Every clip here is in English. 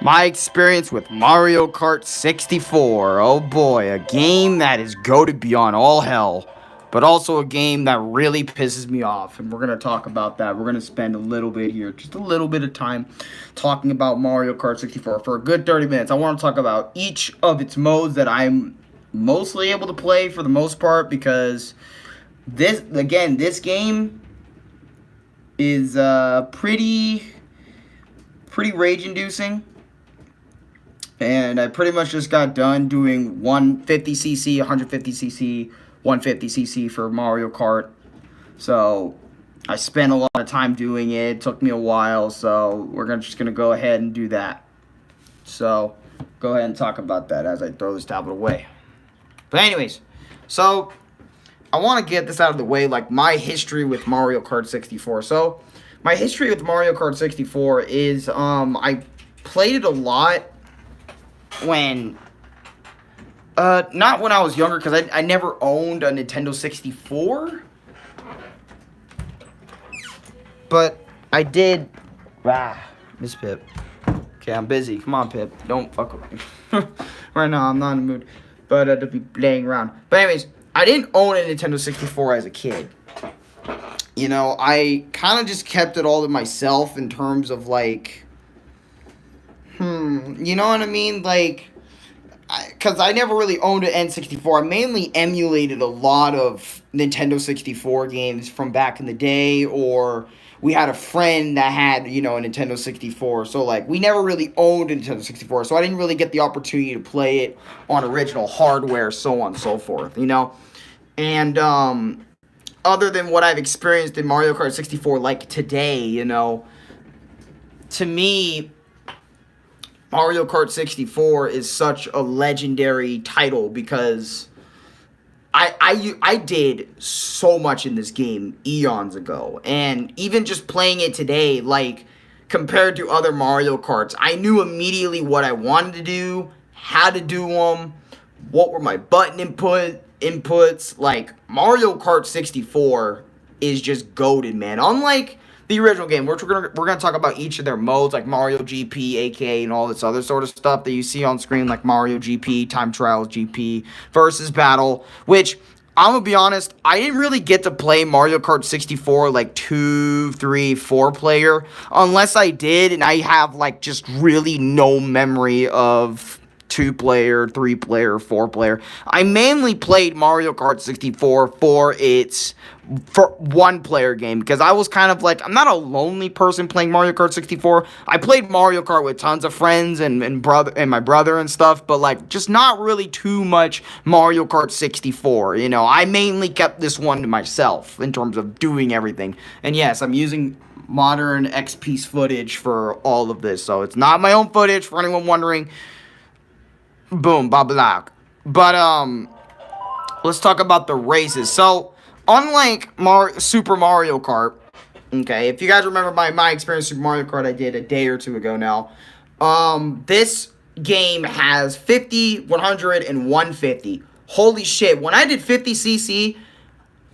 my experience with Mario Kart 64. Oh boy, a game that is goated beyond all hell, but also a game that really pisses me off. And we're going to talk about that. We're going to spend a little bit here, just a little bit of time, talking about Mario Kart 64 for a good 30 minutes. I want to talk about each of its modes that I'm mostly able to play for the most part, because this game is pretty rage-inducing. And I pretty much just got done doing 150cc, 150cc, 150cc for Mario Kart. So I spent a lot of time doing it. It took me a while, so we're just going to go ahead and do that. So go ahead and talk about that as I throw this tablet away. But anyways, so I want to get this out of the way, like my history with Mario Kart 64. So my history with Mario Kart 64 is I played it a lot when not when I was younger, because I never owned a Nintendo 64, but I did. Miss Pip. Okay, I'm busy. Come on, Pip, don't fuck with me. Right now I'm not in the mood, but to be playing around. But anyways, I didn't own a Nintendo 64 as a kid. You know, I kind of just kept it all to myself in terms of like, you know what I mean? Like, because I never really owned an N64. I mainly emulated a lot of Nintendo 64 games from back in the day, or we had a friend that had, you know, a Nintendo 64. So, like, we never really owned a Nintendo 64, so I didn't really get the opportunity to play it on original hardware, so on and so forth, you know? And, other than what I've experienced in Mario Kart 64, like, today, you know, to me, Mario Kart 64 is such a legendary title because I did so much in this game eons ago. And even just playing it today, like, compared to other Mario Karts, I knew immediately what I wanted to do, how to do them, what were my button inputs. Like, Mario Kart 64 is just goated, man. Unlike the original game, which we're gonna talk about each of their modes, like Mario GP, aka, and all this other sort of stuff that you see on screen, like Mario GP, Time Trials GP, Versus Battle, which, I'm gonna be honest, I didn't really get to play Mario Kart 64, like, 2, 3, 4 player, unless I did, and I have, like, just really no memory of 2-player, 3-player, 4-player. I mainly played Mario Kart 64 for its one-player game, because I was kind of like, I'm not a lonely person playing Mario Kart 64. I played Mario Kart with tons of friends and my brother and stuff, but like, just not really too much Mario Kart 64. You know, I mainly kept this one to myself in terms of doing everything. And yes, I'm using modern XP's footage for all of this, so it's not my own footage for anyone wondering. Boom, blah, blah. But, let's talk about the races. So, unlike Super Mario Kart, okay, if you guys remember my experience with Mario Kart I did a day or two ago now, this game has 50, 100, and 150. Holy shit, when I did 50cc,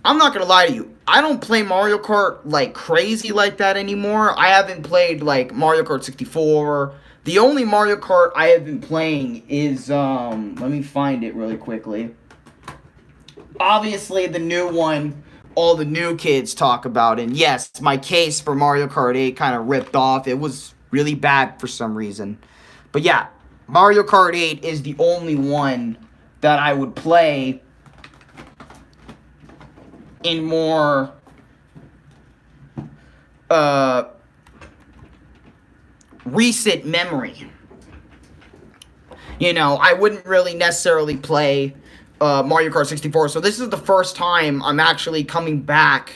I'm not gonna lie to you, I don't play Mario Kart like crazy like that anymore. I haven't played like Mario Kart 64. The only Mario Kart I have been playing is, let me find it really quickly. Obviously, the new one, all the new kids talk about, and yes, my case for Mario Kart 8 kind of ripped off. It was really bad for some reason. But yeah, Mario Kart 8 is the only one that I would play in more, recent memory. You know, I wouldn't really necessarily play Mario Kart 64, so this is the first time I'm actually coming back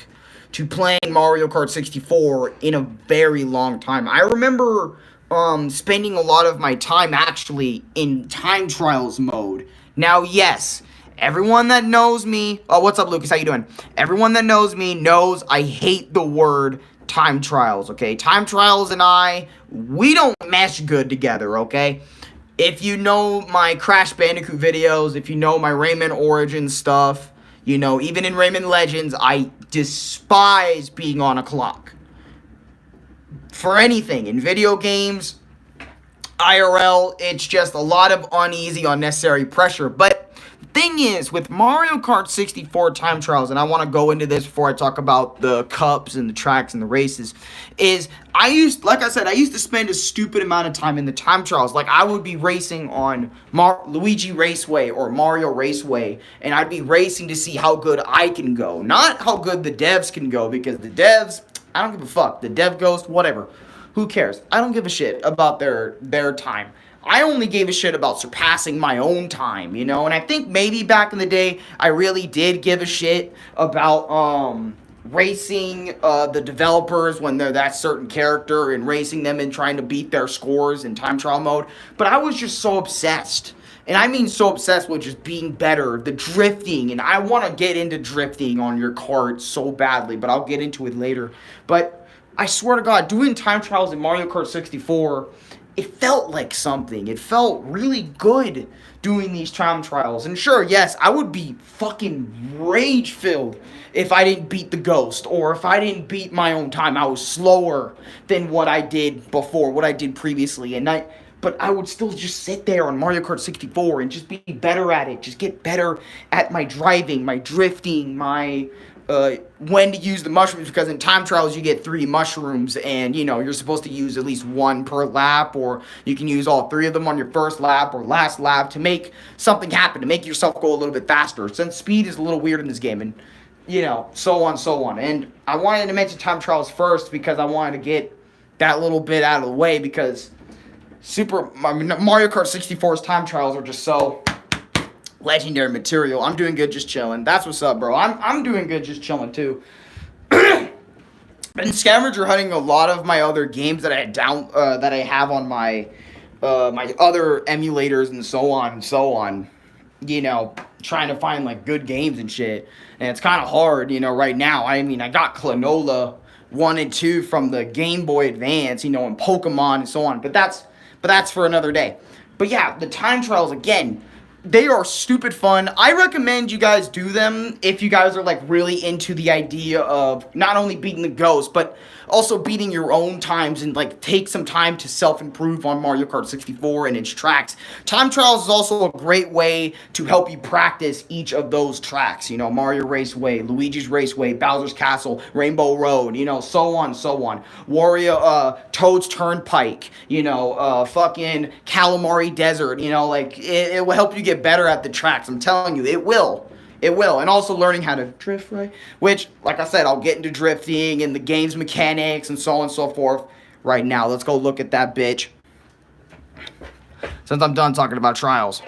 to playing Mario Kart 64 in a very long time. I remember spending a lot of my time actually in Time Trials mode. Now, yes, everyone that knows me, oh, what's up, Lucas, how you doing? Everyone that knows me knows I hate the word Time Trials, okay? Time Trials and we don't mesh good together, okay? If you know my Crash Bandicoot videos, if you know my Rayman Origins stuff, you know, even in Rayman Legends, I despise being on a clock. For anything, in video games, IRL, it's just a lot of uneasy, unnecessary pressure. But the thing is, with Mario Kart 64 time trials, and I want to go into this before I talk about the cups and the tracks and the races, is like I said, I used to spend a stupid amount of time in the time trials. Like, I would be racing on Luigi Raceway or Mario Raceway, and I'd be racing to see how good I can go. Not how good the devs can go, because the devs, I don't give a fuck. The dev ghost, whatever. Who cares? I don't give a shit about their time. I only gave a shit about surpassing my own time, you know? And I think maybe back in the day, I really did give a shit about racing the developers when they're that certain character and racing them and trying to beat their scores in time trial mode. But I was just so obsessed. And I mean so obsessed with just being better, the drifting, and I want to get into drifting on your kart so badly, but I'll get into it later. But I swear to God, doing time trials in Mario Kart 64, it felt like something. It felt really good doing these time trials. And sure, yes, I would be fucking rage-filled if I didn't beat the ghost, or if I didn't beat my own time. I was slower than what I did before, what I did previously. But I would still just sit there on Mario Kart 64 and just be better at it. Just get better at my driving, my drifting, my when to use the mushrooms, because in time trials you get 3 mushrooms, and you know you're supposed to use at least 1 per lap, or you can use all 3 of them on your first lap or last lap to make something happen, to make yourself go a little bit faster, since speed is a little weird in this game, and you know, so on. And I wanted to mention time trials first because I wanted to get that little bit out of the way, because Mario Kart 64's time trials are just so legendary material. I'm doing good, just chilling. That's what's up, bro. I'm doing good, just chilling too. Been scavenger hunting a lot of my other games that I have on my my other emulators and so on. You know, trying to find like good games and shit. And it's kind of hard, you know, right now. I mean, I got Klonoa 1 and 2 from the Game Boy Advance, you know, and Pokemon and so on. But that's for another day. But yeah, the time trials, again, they are stupid fun. I recommend you guys do them if you guys are like really into the idea of not only beating the ghost, but also beating your own times, and like take some time to self-improve on Mario Kart 64 and its tracks. Time trials is also a great way to help you practice each of those tracks. You know, Mario Raceway, Luigi's Raceway, Bowser's Castle, Rainbow Road, you know, so on. Toad's Turnpike, you know, fucking Calamari Desert, you know, like, it will help you get better at the tracks. I'm telling you, it will. It will. And also learning how to drift right, which, like I said, I'll get into drifting and the game's mechanics and so on and so forth right now. Let's go look at that bitch, since I'm done talking about trials.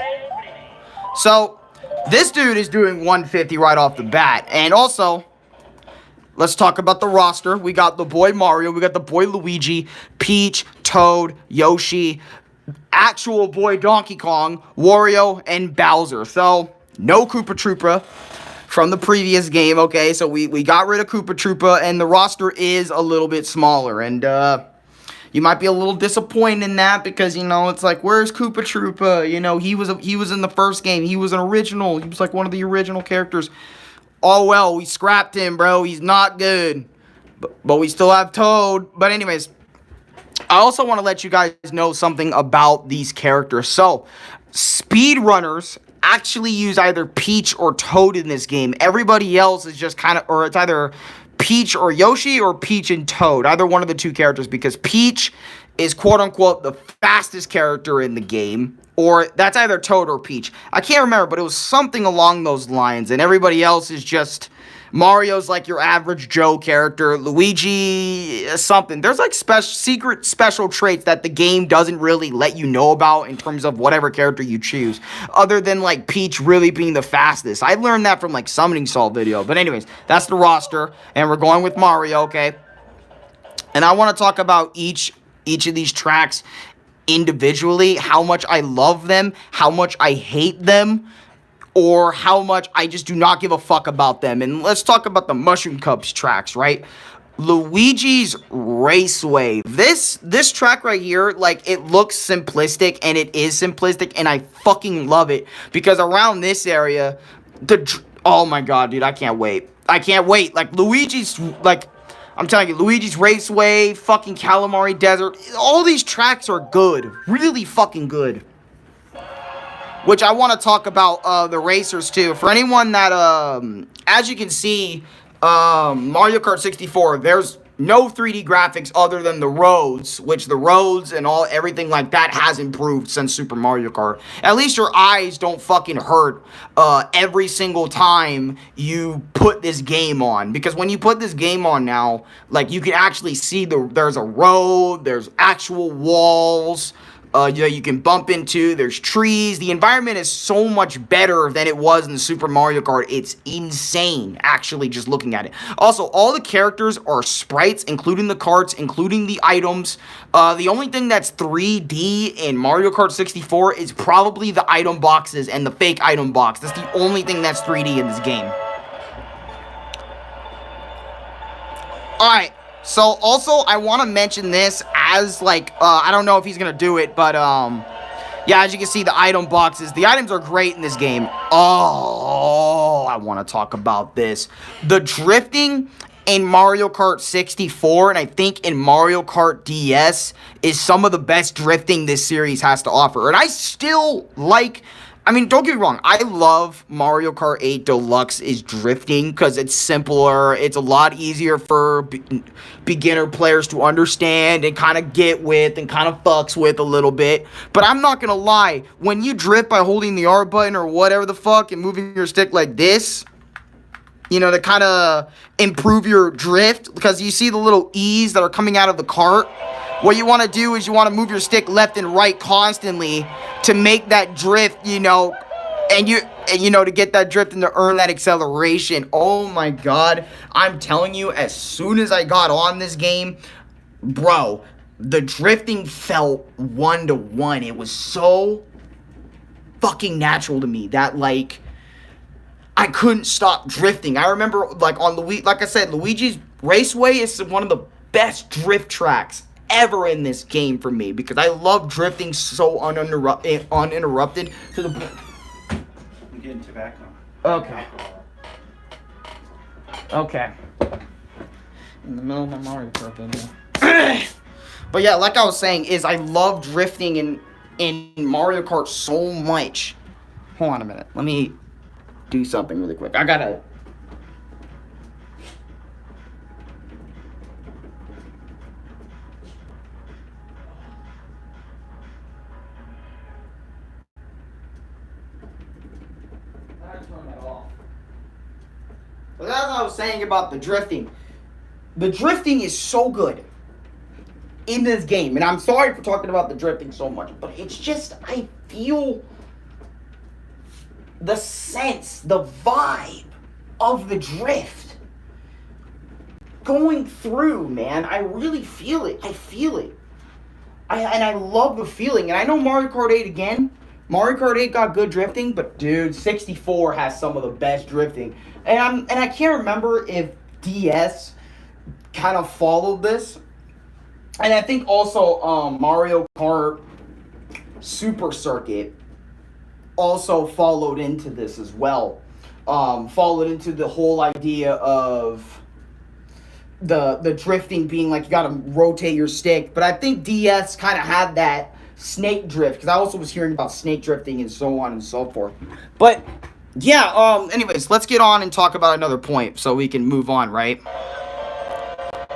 So, this dude is doing 150 right off the bat. And also, let's talk about the roster. We got the boy Mario, we got the boy Luigi, Peach, Toad, Yoshi, actual boy Donkey Kong, Wario, and Bowser. So, no Koopa Troopa from the previous game, okay? So we got rid of Koopa Troopa, and the roster is a little bit smaller. And you might be a little disappointed in that, because, you know, it's like, where's Koopa Troopa? You know, he was in the first game. He was an original. He was like one of the original characters. Oh, well, we scrapped him, bro. He's not good. But we still have Toad. But anyways, I also want to let you guys know something about these characters. So, speedrunners actually use either Peach or Toad in this game. Everybody else is just kind of, or it's either Peach or Yoshi, or Peach and Toad. Either one of the 2 characters, because Peach is quote-unquote the fastest character in the game. Or that's either Toad or Peach. I can't remember, but it was something along those lines. And everybody else is just... Mario's like your average Joe character. Luigi is something. There's like secret special traits that the game doesn't really let you know about in terms of whatever character you choose, other than like Peach really being the fastest. I learned that from like Summoning Salt video. But anyways, that's the roster, and we're going with Mario, okay? And I want to talk about each of these tracks individually, how much I love them, how much I hate them, or how much I just do not give a fuck about them. And let's talk about the Mushroom Cups tracks, right? Luigi's Raceway. This track right here, like, it looks simplistic, and it is simplistic, and I fucking love it, because around this area, oh my god, dude, I can't wait. Like, Luigi's, like, I'm telling you, Luigi's Raceway, fucking Calamari Desert, all these tracks are good. Really fucking good. Which I want to talk about the racers too. For anyone that, as you can see, Mario Kart 64, there's no 3D graphics other than the roads, which the roads and everything like that has improved since Super Mario Kart. At least your eyes don't fucking hurt every single time you put this game on. Because when you put this game on now, like, you can actually see there's a road, there's actual walls, you can bump into, there's trees. The environment is so much better than it was in Super Mario Kart. It's insane, actually, just looking at it. Also, all the characters are sprites, including the carts, including the items. The only thing that's 3D in Mario Kart 64 is probably the item boxes and the fake item box. That's the only thing that's 3D in this game. Alright. So, also, I want to mention this as, like, I don't know if he's going to do it, but, yeah, as you can see, the item boxes, the items are great in this game. Oh, I want to talk about this. The drifting in Mario Kart 64, and I think in Mario Kart DS, is some of the best drifting this series has to offer. And I still like... I mean, don't get me wrong, I love Mario Kart 8 Deluxe's drifting because it's simpler, it's a lot easier for beginner players to understand and kind of get with and kind of fucks with a little bit. But I'm not gonna lie, when you drift by holding the R button or whatever the fuck and moving your stick like this, you know, to kind of improve your drift, because you see the little E's that are coming out of the cart. What you want to do is you want to move your stick left and right constantly to make that drift, you know, and you know, to get that drift and to earn that acceleration. Oh my god, I'm telling you, as soon as I got on this game, bro, the drifting felt 1-to-1. It was so fucking natural to me that, like, I couldn't stop drifting. I remember, like, on like I said, Luigi's Raceway is one of the best drift tracks ever in this game for me, because I love drifting so uninterrupted to the point. I'm getting tobacco. Okay. Okay. In the middle of my Mario Kart video. But yeah, like I was saying, is I love drifting in Mario Kart so much. Hold on a minute. Let me do something really quick. I gotta... But as I was saying about the drifting is so good in this game. And I'm sorry for talking about the drifting so much, but it's just, I feel the sense, the vibe of the drift going through, man. I really feel it. I feel it. And I love the feeling. And I know Mario Kart 8 again. Mario Kart 8 got good drifting, but dude, 64 has some of the best drifting. And I can't remember if DS kind of followed this. And I think also Mario Kart Super Circuit also followed into this as well. Followed into the whole idea of the drifting being like you gotta rotate your stick. But I think DS kind of had that snake drift, because I also was hearing about snake drifting and so on and so forth. But yeah, anyways, let's get on and talk about another point so we can move on, right?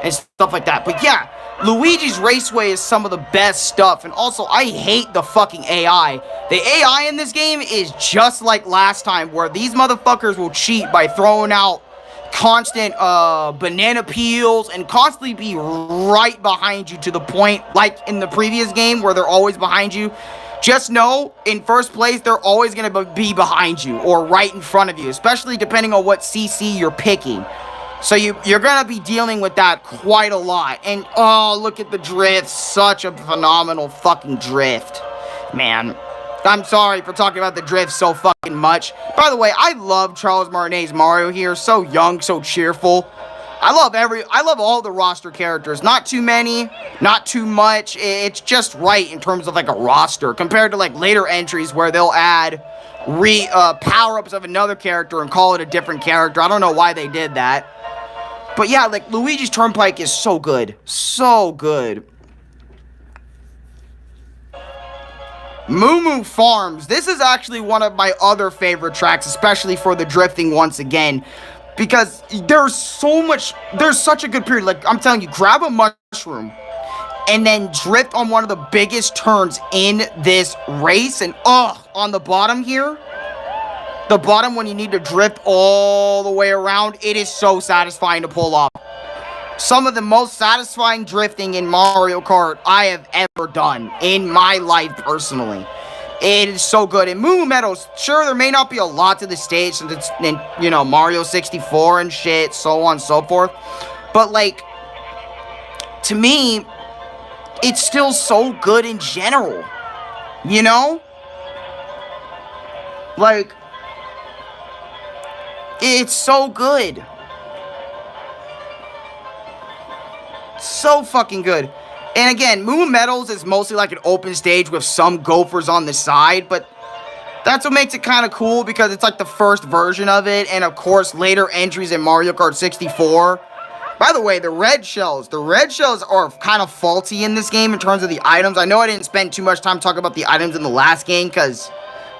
And stuff like that. But yeah, Luigi's Raceway is some of the best stuff. And also, I hate the fucking AI. The AI in this game is just like last time, where these motherfuckers will cheat by throwing out constant banana peels and constantly be right behind you, to the point, like in the previous game, where they're always behind you. Just know, in first place, they're always going to be behind you or right in front of you, especially depending on what CC you're picking. So you're going to be dealing with that quite a lot. And, oh, look at the drift. Such a phenomenal fucking drift. Man, I'm sorry for talking about the drift so fucking much. By the way, I love Charles Martinet's Mario here. So young, so cheerful. I love all the roster characters. Not too many, not too much. It's just right in terms of like a roster, compared to like later entries where they'll add power-ups of another character and call it a different character. I don't know why they did that. But yeah, like, Luigi's Turnpike is so good. So good. Moo Moo Farms. This is actually one of my other favorite tracks, especially for the drifting once again. Because there's such a good period. Like, I'm telling you, grab a mushroom and then drift on one of the biggest turns in this race. And, on the bottom here, the bottom when you need to drift all the way around, it is so satisfying to pull off. Some of the most satisfying drifting in Mario Kart I have ever done in my life personally. It is so good. In Moo Moo Meadows, sure, there may not be a lot to the stage since it's in, Mario 64 and shit, so on and so forth. But, like, to me, it's still so good in general. You know? Like, it's so good. So fucking good. And again, Moo Moo Meadows is mostly like an open stage with some gophers on the side, but that's what makes it kind of cool because it's like the first version of it, and of course later entries in Mario Kart 64. By the way, the red shells are kind of faulty in this game in terms of the items. I know I didn't spend too much time talking about the items in the last game because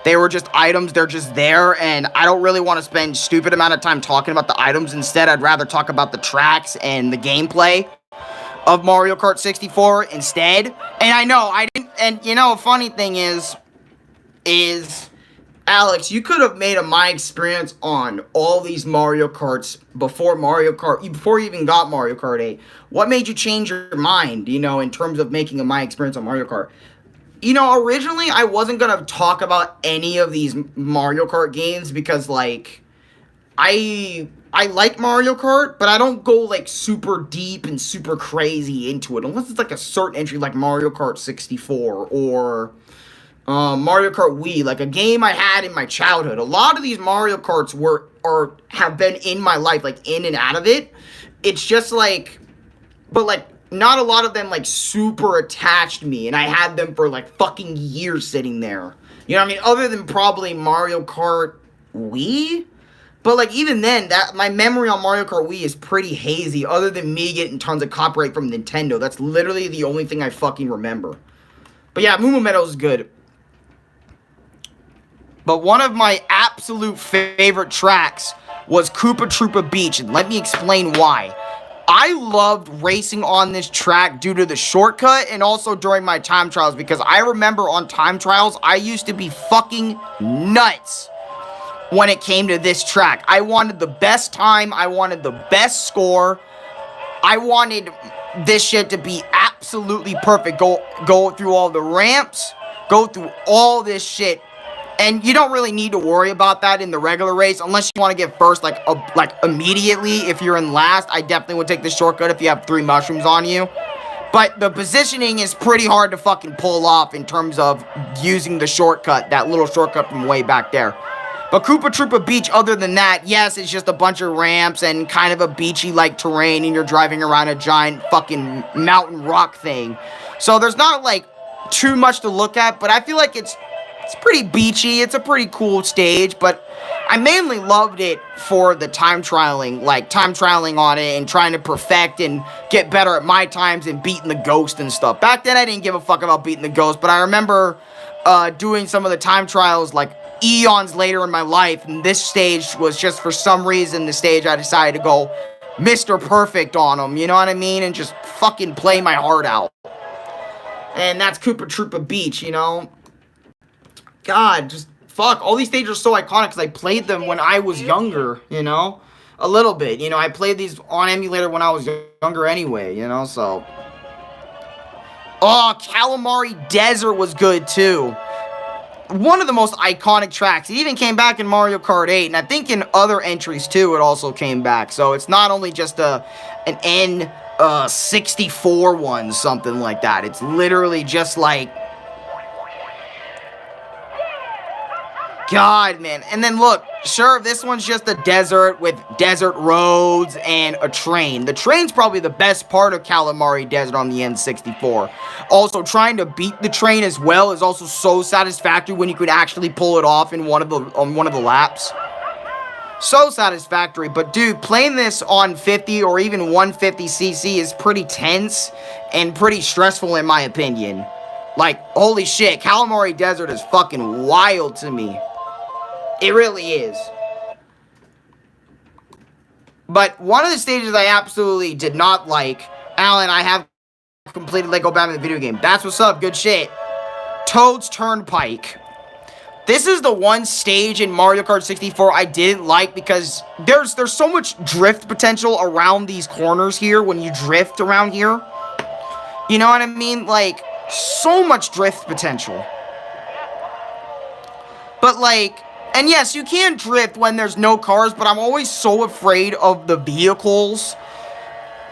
they were just items, they're just there, and I don't really want to spend stupid amount of time talking about the items. Instead, I'd rather talk about the tracks and the gameplay of Mario Kart 64 instead. And I know, I didn't, and a funny thing is, Alex, you could have made a My Experience on all these Mario Karts before you even got Mario Kart 8. What made you change your mind, in terms of making a My Experience on Mario Kart? Originally, I wasn't going to talk about any of these Mario Kart games because, like, I like Mario Kart, but I don't go, like, super deep and super crazy into it. Unless it's, like, a certain entry like Mario Kart 64 or Mario Kart Wii. Like, a game I had in my childhood. A lot of these Mario Karts have been in my life, like, in and out of it. It's just, like, but, like, not a lot of them, like, super attached me. And I had them for, like, fucking years sitting there. You know what I mean? Other than probably Mario Kart Wii. But, like, even then, my memory on Mario Kart Wii is pretty hazy, other than me getting tons of copyright from Nintendo. That's literally the only thing I fucking remember. But yeah, Moo Moo Meadows is good. But one of my absolute favorite tracks was Koopa Troopa Beach, and let me explain why. I loved racing on this track due to the shortcut and also during my time trials, because I remember on time trials, I used to be fucking nuts when it came to this track. I wanted the best time. I wanted the best score. I wanted this shit to be absolutely perfect. Go through all the ramps. Go through all this shit. And you don't really need to worry about that in the regular race unless you want to get first, like immediately. If you're in last, I definitely would take the shortcut if you have 3 mushrooms on you. But the positioning is pretty hard to fucking pull off in terms of using the shortcut, that little shortcut from way back there. But Koopa Troopa Beach, other than that, yes, it's just a bunch of ramps and kind of a beachy-like terrain, and you're driving around a giant fucking mountain rock thing. So there's not, like, too much to look at, but I feel like it's pretty beachy. It's a pretty cool stage, but I mainly loved it for the time trialing on it and trying to perfect and get better at my times and beating the ghost and stuff. Back then, I didn't give a fuck about beating the ghost, but I remember doing some of the time trials, like, eons later in my life, and this stage was just, for some reason, the stage I decided to go Mr. Perfect on them, you know what I mean, and just fucking play my heart out. And that's Koopa Troopa Beach, God, just fuck, all these stages are so iconic because I played them when I was younger, a little bit, I played these on emulator when I was younger anyway, so. Oh, Calamari Desert was good too. One of the most iconic tracks. It even came back in Mario Kart 8, and I think in other entries too it also came back. So it's not only just an N64 one, something like that. It's literally just like, God, man. And then look, sure, this one's just a desert with desert roads and a train. The train's probably the best part of Calamari Desert on the N64. Also, trying to beat the train as well is also so satisfactory when you could actually pull it off in on one of the laps. So satisfactory. But dude, playing this on 50 or even 150cc is pretty tense and pretty stressful in my opinion. Like, holy shit, Calamari Desert is fucking wild to me. It really is. But one of the stages I absolutely did not like, Alan, I have completed Lego Batman the video game. That's what's up, good shit. Toad's Turnpike. This is the one stage in Mario Kart 64 I didn't like because there's so much drift potential around these corners here when you drift around here. You know what I mean? Like, so much drift potential. But like, and yes, you can drift when there's no cars, but I'm always so afraid of the vehicles.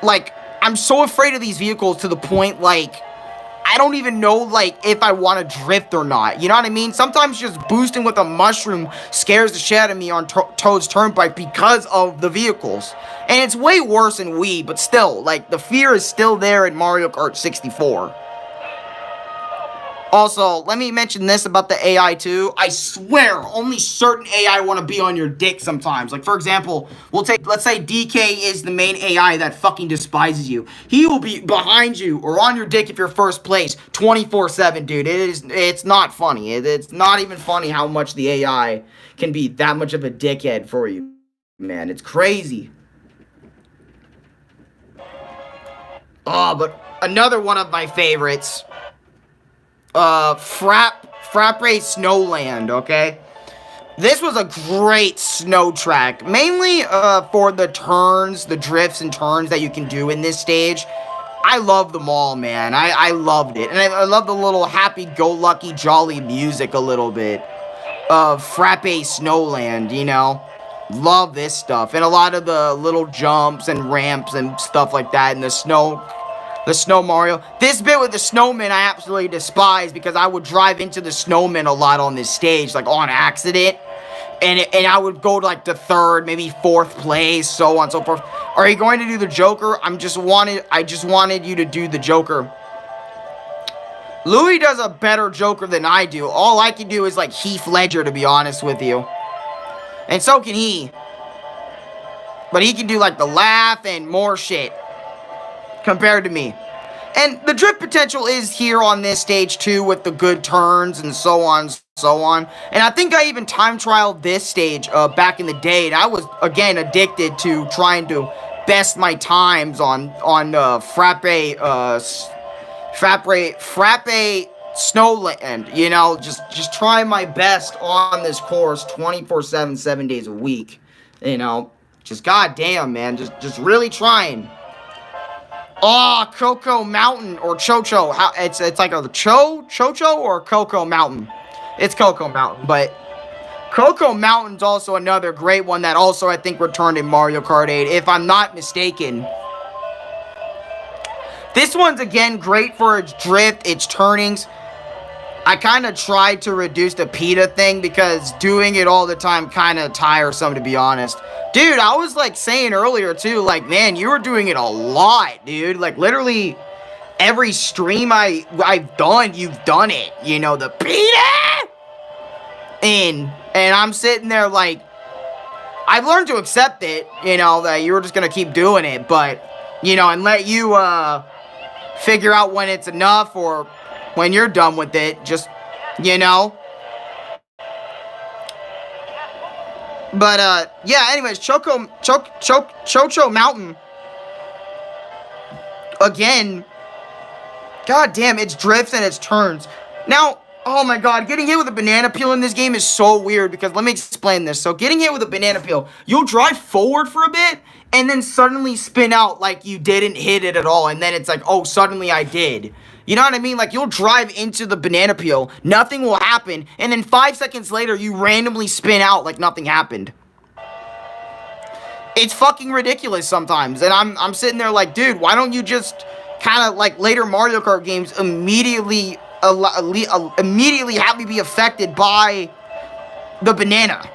Like, I'm so afraid of these vehicles to the point, like, I don't even know, like, if I want to drift or not. You know what I mean? Sometimes just boosting with a mushroom scares the shit out of me on Toad's Turnpike because of the vehicles. And it's way worse in Wii, but still, like, the fear is still there in Mario Kart 64. Also, let me mention this about the AI too. I swear, only certain AI want to be on your dick sometimes. Like, for example, let's say DK is the main AI that fucking despises you. He will be behind you or on your dick if you're first place 24/7, dude. It's not funny. It's not even funny how much the AI can be that much of a dickhead for you, man. It's crazy. Oh, but another one of my favorites. Frappe Snowland, okay? This was a great snow track, mainly, for the turns, the drifts and turns that you can do in this stage. I love them all, man. I loved it. And I love the little happy-go-lucky, jolly music a little bit of Frappe Snowland, you know? Love this stuff. And a lot of the little jumps and ramps and stuff like that in the snow Mario. This bit with the snowman I absolutely despise because I would drive into the snowman a lot on this stage, like on accident. And I would go to like the third, maybe fourth place, so on and so forth. Are you going to do the Joker? I just wanted you to do the Joker. Louis does a better Joker than I do. All I can do is like Heath Ledger, to be honest with you. And so can he. But he can do like the laugh and more shit compared to me. And the drift potential is here on this stage too with the good turns and so on and so on. And I think I even time trialed this stage back in the day. And I was, again, addicted to trying to best my times on Frappe Snowland. You know, just try my best on this course 24/7, 7 days a week. You know, just goddamn, man. Just really trying. Oh, Coco Mountain or Chocho. It's like a Chocho or Coco Mountain. It's Coco Mountain, but Coco Mountain's also another great one that also I think returned in Mario Kart 8, if I'm not mistaken. This one's again great for its drift, its turnings. I kind of tried to reduce the PETA thing because doing it all the time kind of tiresome, to be honest. Dude, I was like saying earlier too, like, man, you were doing it a lot, dude. Like, literally every stream I've done, you've done it. You know, the PETA! And I'm sitting there like, I've learned to accept it, you know, that you were just going to keep doing it. But, you know, and let you figure out when it's enough or when you're done with it, just, you know. But, yeah, anyways, Chocho Mountain, again, god damn, its drifts and its turns. Now, oh my god, getting hit with a banana peel in this game is so weird because, let me explain this. So, getting hit with a banana peel, you'll drive forward for a bit, and then suddenly spin out like you didn't hit it at all, and then it's like, oh, suddenly I did. You know what I mean? Like, you'll drive into the banana peel, nothing will happen, and then 5 seconds later, you randomly spin out like nothing happened. It's fucking ridiculous sometimes, and I'm sitting there like, dude, why don't you just kind of, like, later Mario Kart games immediately have me be affected by the banana?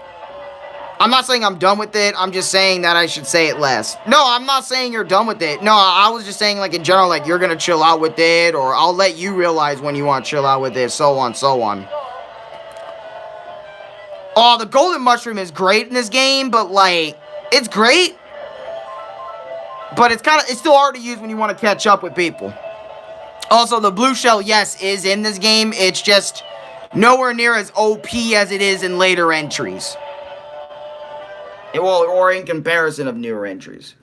I'm not saying I'm done with it. I'm just saying that I should say it less. No, I'm not saying you're done with it. No, I was just saying, like, in general, like, you're gonna chill out with it, or I'll let you realize when you want to chill out with it, so on, so on. Oh, the golden mushroom is great in this game, but, like, it's great. But it's still hard to use when you want to catch up with people. Also, the blue shell, yes, is in this game. It's just nowhere near as OP as it is in later entries. Well, or in comparison of newer entries.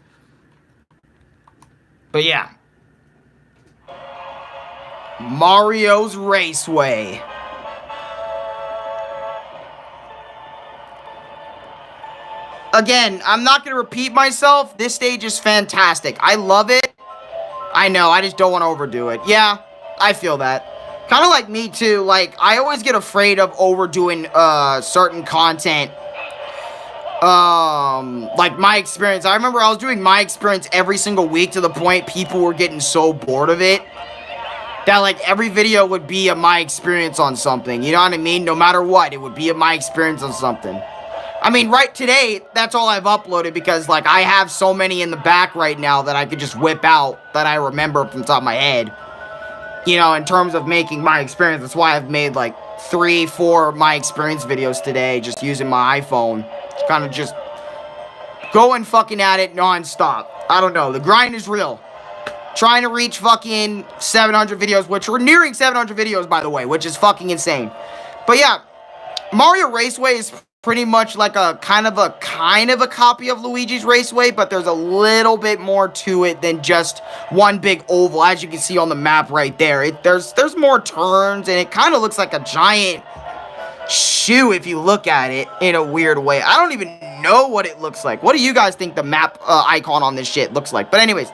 But yeah. Mario's Raceway. Again, I'm not going to repeat myself. This stage is fantastic. I love it. I know, I just don't want to overdo it. Yeah, I feel that. Kind of like me, too. Like, I always get afraid of overdoing certain content. Like my experience. I remember I was doing my experience every single week to the point people were getting so bored of it that, like, every video would be a my experience on something. You know what I mean? No matter what, it would be a my experience on something. I mean, right today, that's all I've uploaded because, like, I have so many in the back right now that I could just whip out that I remember from the top of my head. You know, in terms of making my experience. That's why I've made, like, 3, 4 my experience videos today just using my iPhone. Kind of just going fucking at it non-stop. I don't know. The grind is real. Trying to reach fucking 700 videos, which we're nearing 700 videos, by the way, which is fucking insane. But yeah, Mario Raceway is pretty much like a kind of a copy of Luigi's Raceway, but there's a little bit more to it than just one big oval, as you can see on the map right there. There's more turns, and it kind of looks like a giant shoe if you look at it in a weird way. I don't even know what it looks like. What do you guys think the map icon on this shit looks like? But anyways,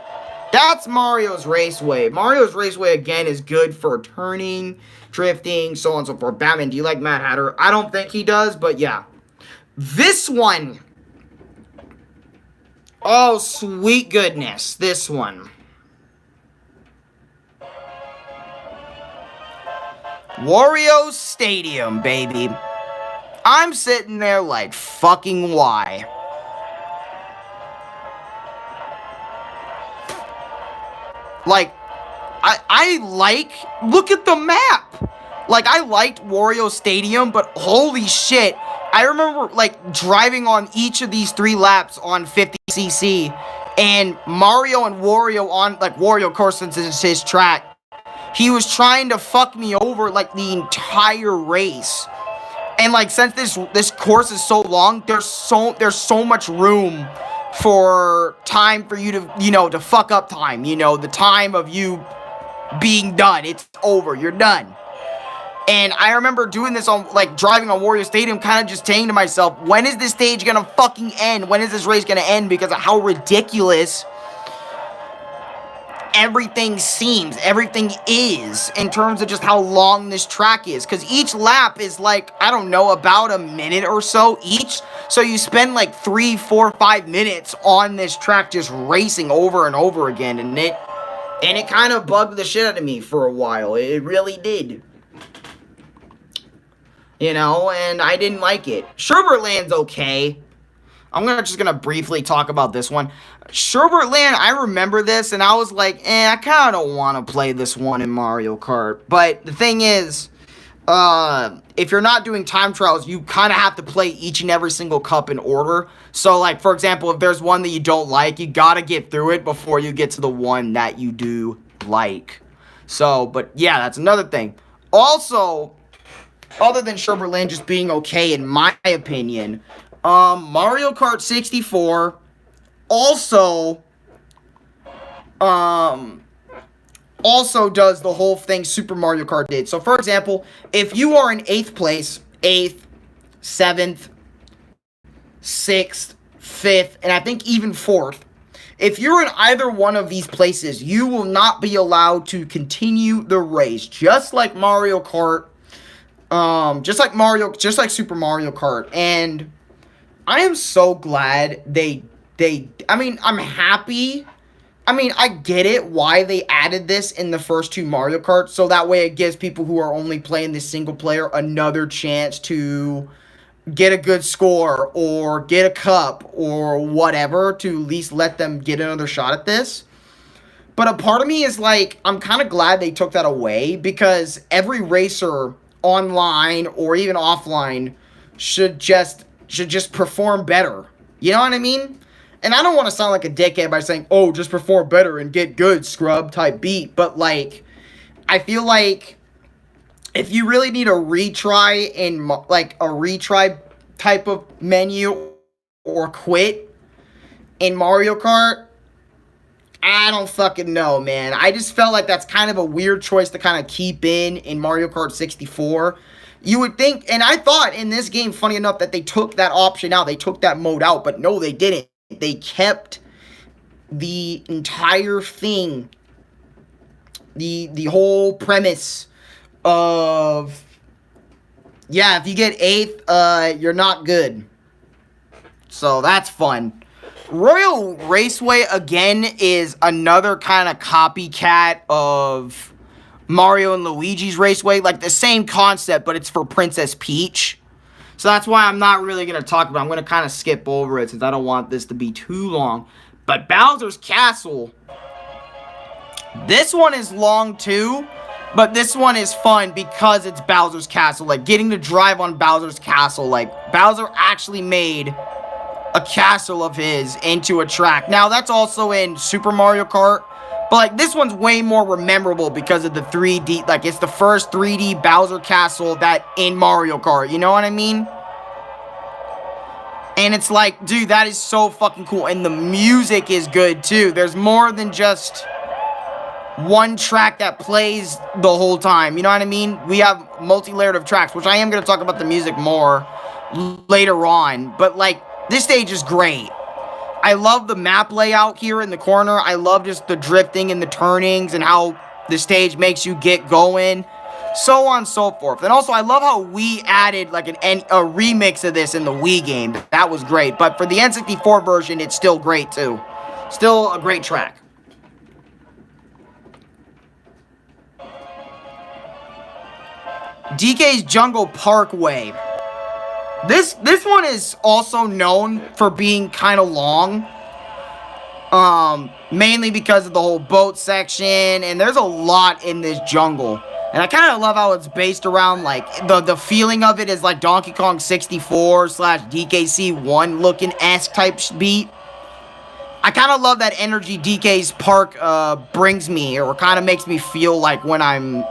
that's Mario's Raceway. Mario's Raceway, again, is good for turning, drifting, so on and so forth. Batman, do you like Mad Hatter? I don't think he does, but yeah. This one. Oh, sweet goodness. This one. Wario Stadium, baby. I'm sitting there like, fucking why? Like, look at the map. Like, I liked Wario Stadium, but holy shit. I remember, like, driving on each of these 3 laps on 50cc, and Mario and Wario on, like, Wario, of course, since it's his track, he was trying to fuck me over, like, the entire race. And, like, since this course is so long, there's so much room for time for you to, you know, to fuck up time. You know, the time of you being done. It's over. You're done. And I remember doing this on, like, driving on Wario Stadium, kind of just saying to myself, when is this stage gonna fucking end? When is this race gonna end? Because of how ridiculous everything seems, everything is, in terms of just how long this track is. Because each lap is, like, I don't know, about a minute or so each. So you spend, like, 3, 4, 5 minutes on this track just racing over and over again. And it kind of bugged the shit out of me for a while. It really did. You know, and I didn't like it. Sherbert Land's okay. I'm just gonna briefly talk about this one. Sherbert Land, I remember this, and I was like, I kind of don't want to play this one in Mario Kart. But the thing is, if you're not doing time trials, you kind of have to play each and every single cup in order. So, like, for example, if there's one that you don't like, you gotta get through it before you get to the one that you do like. So, but yeah, that's another thing. Also, other than Sherbert Land just being okay, in my opinion, Mario Kart 64 also does the whole thing Super Mario Kart did. So, for example, if you are in 8th place, 8th, 7th, 6th, 5th, and I think even 4th, if you're in either one of these places, you will not be allowed to continue the race, just like Mario Kart. Just like Super Mario Kart. And I am so glad I mean, I'm happy. I mean, I get it why they added this in the first 2 Mario Kart, so that way it gives people who are only playing this single player another chance to get a good score or get a cup or whatever, to at least let them get another shot at this. But a part of me is like, I'm kind of glad they took that away, because every racer online or even offline should just perform better. You know what I mean? And I don't want to sound like a dickhead by saying, oh, just perform better and get good, scrub type beat. But, like, I feel like if you really need a retry in, like, a retry type of menu or quit in Mario Kart, I don't fucking know, man. I just felt like that's kind of a weird choice to kind of keep in Mario Kart 64. You would think, and I thought in this game, funny enough, that they took that option out. They took that mode out, but no, they didn't. They kept the entire thing, the whole premise of, yeah, if you get 8th, you're not good. So that's fun. Royal Raceway, again, is another kind of copycat of Mario and Luigi's Raceway. Like, the same concept, but it's for Princess Peach. So that's why I'm not really going to talk about it. I'm going to kind of skip over it since I don't want this to be too long. But Bowser's Castle, this one is long too, but this one is fun because it's Bowser's Castle. Like, getting to drive on Bowser's Castle. Like, Bowser actually made a castle of his into a track. Now, that's also in Super Mario Kart. But, like, this one's way more memorable because of the 3D. Like, it's the first 3D Bowser Castle that in Mario Kart. You know what I mean? And it's like, dude, that is so fucking cool. And the music is good, too. There's more than just one track that plays the whole time. You know what I mean? We have multi-layered of tracks, which I am going to talk about the music more later on. But, like, this stage is great. I love the map layout here in the corner. I love just the drifting and the turnings and how the stage makes you get going. So on and so forth. And also, I love how we added like a remix of this in the Wii game. That was great. But for the N64 version, it's still great too. Still a great track. DK's Jungle Parkway. This one is also known for being kind of long. Mainly because of the whole boat section. And there's a lot in this jungle. And I kind of love how it's based around, like, the feeling of it is like Donkey Kong 64 / DKC 1 looking-esque type beat. I kind of love that energy DK's Park brings me, or kind of makes me feel like when I'm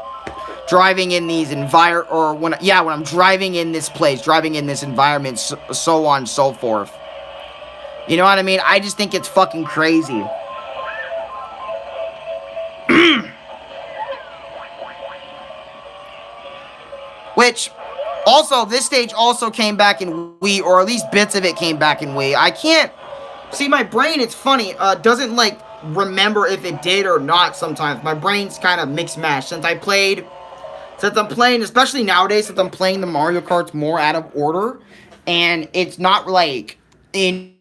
driving in these when I'm driving in this place, driving in this environment, so on and so forth. You know what I mean? I just think it's fucking crazy. Which, also, this stage also came back in Wii, or at least bits of it came back in Wii. I can't, see, my brain, it's funny, doesn't, like, remember if it did or not sometimes. My brain's kind of mixed mash. Since I'm playing, especially nowadays, since I'm playing the Mario Karts more out of order, and it's not, like, in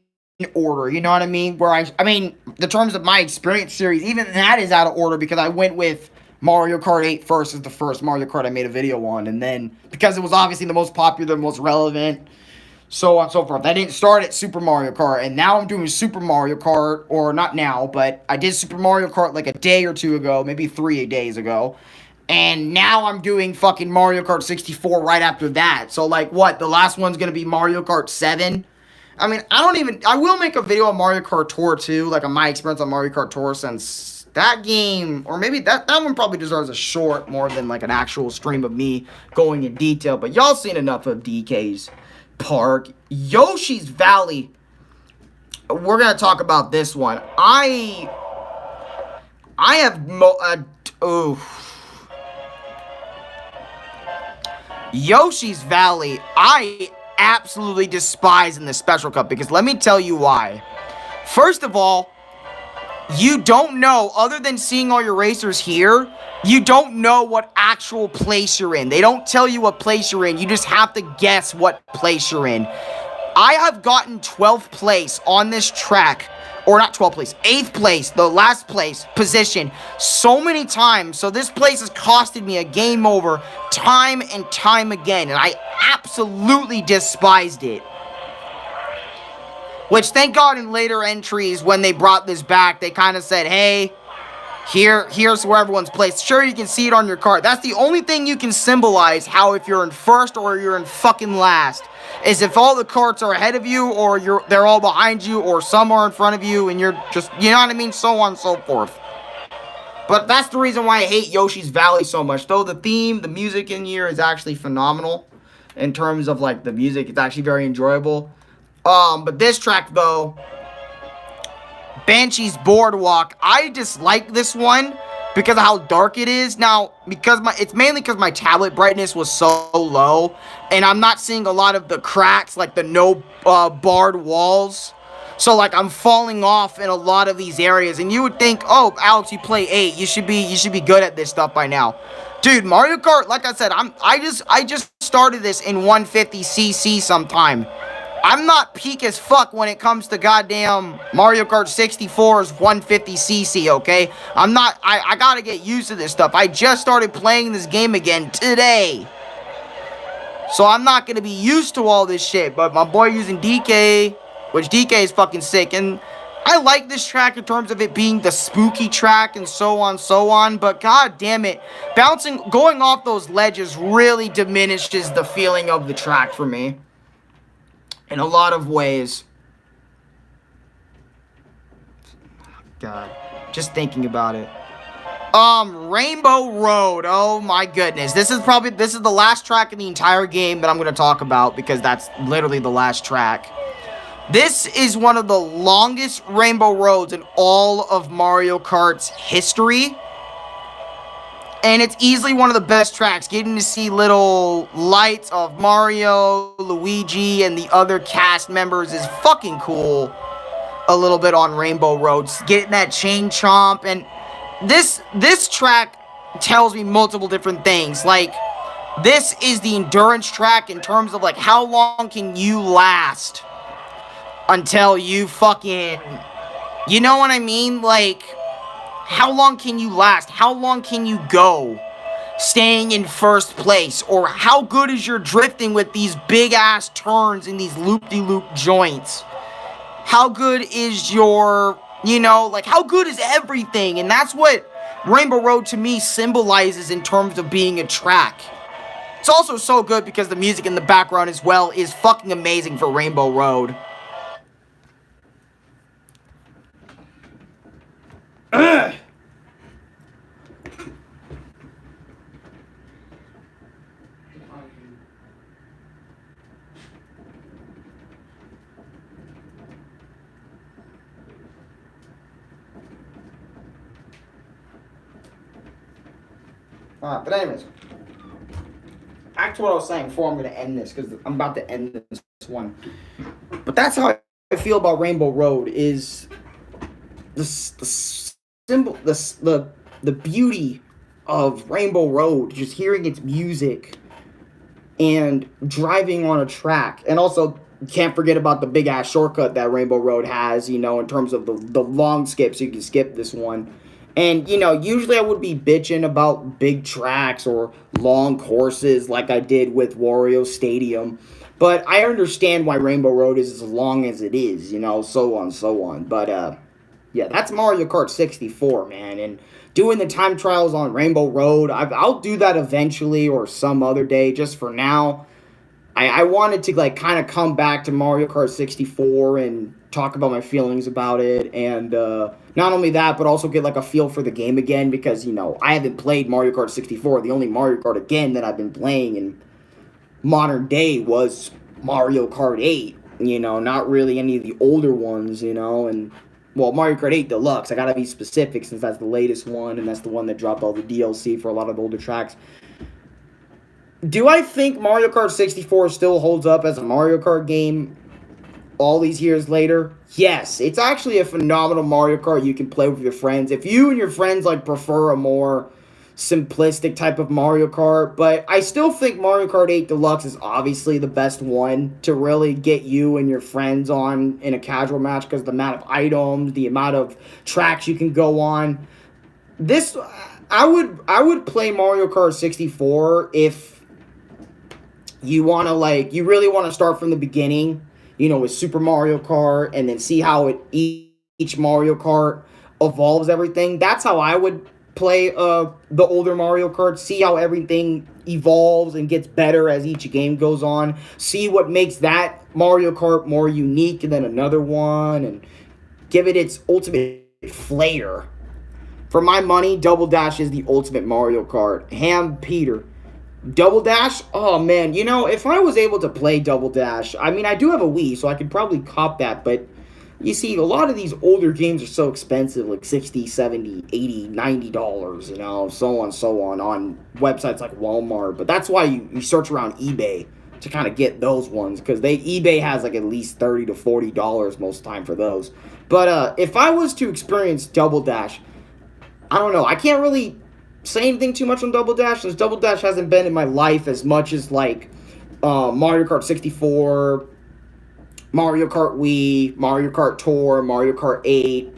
order, you know what I mean? Where I mean, the terms of my experience series, even that is out of order because I went with Mario Kart 8 first as the first Mario Kart I made a video on, and then, because it was obviously the most popular, most relevant, so on and so forth. I didn't start at Super Mario Kart, and now I'm doing Super Mario Kart, or not now, but I did Super Mario Kart like a day or two ago, maybe 3 days ago, and now I'm doing fucking Mario Kart 64 right after that. So, like, what, the last one's gonna be Mario Kart 7? I mean, I will make a video on Mario Kart Tour too, like on my experience on Mario Kart Tour, since that game, or maybe that one probably deserves a short more than like an actual stream of me going in detail. But y'all seen enough of DK's Park. Yoshi's Valley. We're gonna talk about this one. I have Yoshi's Valley. I absolutely despise in the Special Cup, because let me tell you why. First of all, you don't know, other than seeing all your racers here, you don't know what actual place you're in. They don't tell you what place you're in. You just have to guess what place you're in. I have gotten 12th place on this track, or not 12th place, 8th place, the last place position, so many times. So this place has costed me a game over time and time again, and I absolutely despised it. Which, thank God, in later entries, when they brought this back, they kind of said, hey, Here's where everyone's placed. Sure, you can see it on your card. That's the only thing you can symbolize how if you're in first or you're in fucking last. Is if all the carts are ahead of you or they're all behind you or some are in front of you and you're just, you know what I mean? So on and so forth. But that's the reason why I hate Yoshi's Valley so much. Though the theme, the music in here is actually phenomenal. In terms of like the music, it's actually very enjoyable. But this track though, Banshee's Boardwalk, I dislike this one because of how dark it is. Now, it's mainly because my tablet brightness was so low, and I'm not seeing a lot of the cracks, like the no barred walls. So like I'm falling off in a lot of these areas, and you would think, oh, Alex, you play 8, you should be good at this stuff by now. Dude, Mario Kart, like I said, I just started this in 150cc sometime. I'm not peak as fuck when it comes to goddamn Mario Kart 64's 150cc, okay? I gotta get used to this stuff. I just started playing this game again today. So I'm not gonna be used to all this shit, but my boy using DK, which DK is fucking sick, and I like this track in terms of it being the spooky track and so on, but god damn it, going off those ledges really diminishes the feeling of the track for me. In a lot of ways. God, just thinking about it. Rainbow Road. Oh my goodness. This is the last track in the entire game that I'm going to talk about because that's literally the last track. This is one of the longest Rainbow Roads in all of Mario Kart's history. And it's easily one of the best tracks. Getting to see little lights of Mario, Luigi, and the other cast members is fucking cool. A little bit on Rainbow Road. Getting that chain chomp. And this track tells me multiple different things. Like, this is the endurance track in terms of, like, how long can you last until you fucking... You know what I mean? Like... How long can you last? How long can you go staying in first place? Or how good is your drifting with these big-ass turns in these loop-de-loop joints? How good is your, like, how good is everything? And that's what Rainbow Road, to me, symbolizes in terms of being a track. It's also so good because the music in the background as well is fucking amazing for Rainbow Road. But anyways, back to what I was saying before I'm going to end this, because I'm about to end this one. But that's how I feel about Rainbow Road, is the symbol, the beauty of Rainbow Road, just hearing its music and driving on a track. And also, can't forget about the big-ass shortcut that Rainbow Road has, in terms of the long skips. You can skip this one. And, usually I would be bitching about big tracks or long courses like I did with Wario Stadium. But I understand why Rainbow Road is as long as it is, so on. But, yeah, that's Mario Kart 64, man. And doing the time trials on Rainbow Road, I'll do that eventually or some other day. Just for now, I wanted to, like, kind of come back to Mario Kart 64 and talk about my feelings about it. And not only that, but also get, like, a feel for the game again. Because, I haven't played Mario Kart 64. The only Mario Kart, again, that I've been playing in modern day was Mario Kart 8. Not really any of the older ones, and... Well, Mario Kart 8 Deluxe, I gotta be specific since that's the latest one, and that's the one that dropped all the DLC for a lot of older tracks. Do I think Mario Kart 64 still holds up as a Mario Kart game all these years later? Yes, it's actually a phenomenal Mario Kart you can play with your friends. If you and your friends, like, prefer a more simplistic type of Mario Kart, but I still think Mario Kart 8 Deluxe is obviously the best one to really get you and your friends on in a casual match, because the amount of items, the amount of tracks you can go on. This, I would play Mario Kart 64 if you want to, like, you really want to start from the beginning, with Super Mario Kart, and then see how each Mario Kart evolves everything. That's how I would play the older Mario Kart. See how everything evolves and gets better as each game goes on. See what makes that Mario Kart more unique than another one, and give it its ultimate flair. For my money, Double Dash is the ultimate Mario Kart. Ham Peter. Double Dash? Oh man, you know, if I was able to play Double Dash, I mean, I do have a Wii, so I could probably cop that, but you see, a lot of these older games are so expensive, like 60, 70, 80, $90, you know, so on websites like Walmart. But that's why you search around eBay to kind of get those ones, because eBay has like at least $30 to $40 most of the time for those. But if I was to experience Double Dash, I don't know. I can't really say anything too much on Double Dash, since Double Dash hasn't been in my life as much as like Mario Kart 64, Mario Kart Wii, Mario Kart Tour, Mario Kart 8.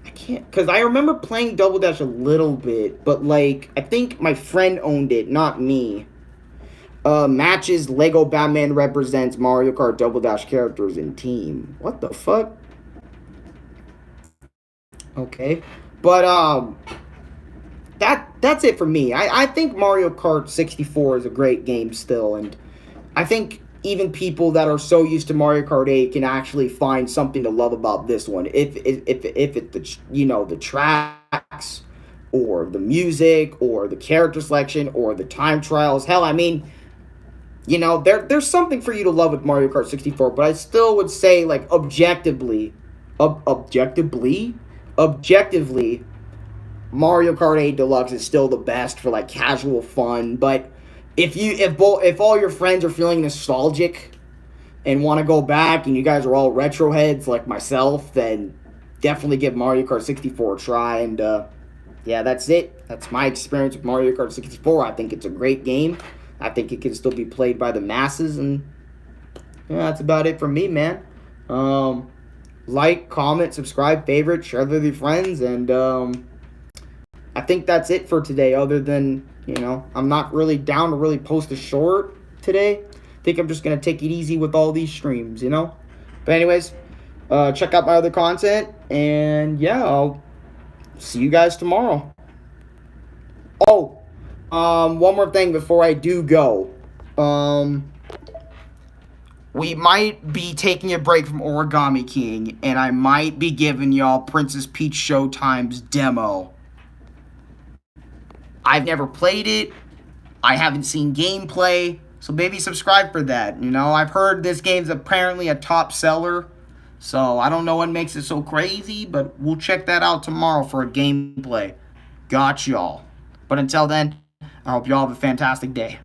I can't, because I remember playing Double Dash a little bit, but like, I think my friend owned it, not me. Matches Lego Batman represents Mario Kart Double Dash characters in team. What the fuck? Okay. But, that's it for me. I think Mario Kart 64 is a great game still, and I think even people that are so used to Mario Kart 8 can actually find something to love about this one. If it the tracks, or the music, or the character selection, or the time trials. Hell, I mean, you know, there's something for you to love with Mario Kart 64, but I still would say, like, objectively, Mario Kart 8 Deluxe is still the best for like casual fun. But if all your friends are feeling nostalgic and want to go back, and you guys are all retro heads like myself, then definitely give Mario Kart 64 a try. And yeah, that's it. That's my experience with Mario Kart 64. I think it's a great game. I think it can still be played by the masses, and yeah, that's about it for me, man. Like, comment, subscribe, favorite, share with your friends, and I think that's it for today, other than, you know, I'm not really down to really post a short today. I think I'm just going to take it easy with all these streams, you know? But anyways, check out my other content, and yeah, I'll see you guys tomorrow. Oh, one more thing before I do go. We might be taking a break from Origami King, and I might be giving y'all Princess Peach Showtime's demo. I've never played it. I haven't seen gameplay, so maybe subscribe for that. You know, I've heard this game's apparently a top seller, so I don't know what makes it so crazy, but we'll check that out tomorrow for a gameplay. Got y'all. But until then, I hope y'all have a fantastic day.